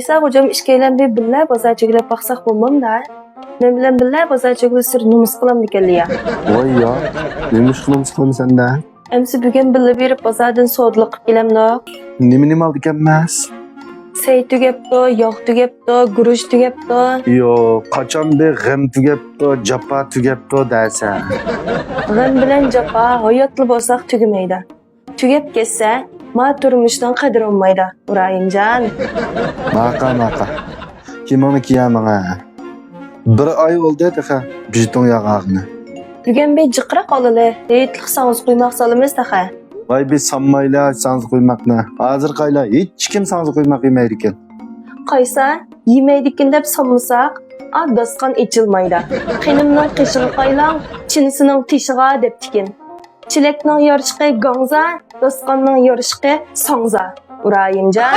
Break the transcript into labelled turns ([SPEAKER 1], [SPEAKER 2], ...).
[SPEAKER 1] Mesela hocam işkeylen bir billa bazar çögülep baksak bulmam da. Men bilen billa bazar çögülep sür numus kılam dikenli ya.
[SPEAKER 2] Vay ya, neymiş kılım sende?
[SPEAKER 1] Emsi bügen billa berip bazardan soğudluk gelem no.
[SPEAKER 2] Nemi aldı gelmez?
[SPEAKER 1] Sey tügepti, yağ tügepti, guruç tügepti.
[SPEAKER 2] Yo, kaçan bir gem tügepti, capa tügepti dersen.
[SPEAKER 1] Gam bilen japa hayatlı bolsak tügümeydi. Tügep kesse ma turmuşdan kadir olmaydı. Urayıncan.
[SPEAKER 2] Maka. Kim onu kiyamana? Bir ay oldu etika, bijiton yağağını.
[SPEAKER 1] Bügen bey jıqraq olalı. Deyitlik sanız kuymak salımız taxa.
[SPEAKER 2] Vay bir sanmayla sanız koymakna. Hazır kayla hiç kim sanız koymak yemeydiken.
[SPEAKER 1] Qaysa yemeydikin dep samılsak, a dasqan içilmaydı. Qenimnin qışığı qaylan, çinisinin tişiğa dep tikin. Çileknin yarışqı gangza, dasqanның yarışqı sangza. Urayıncan.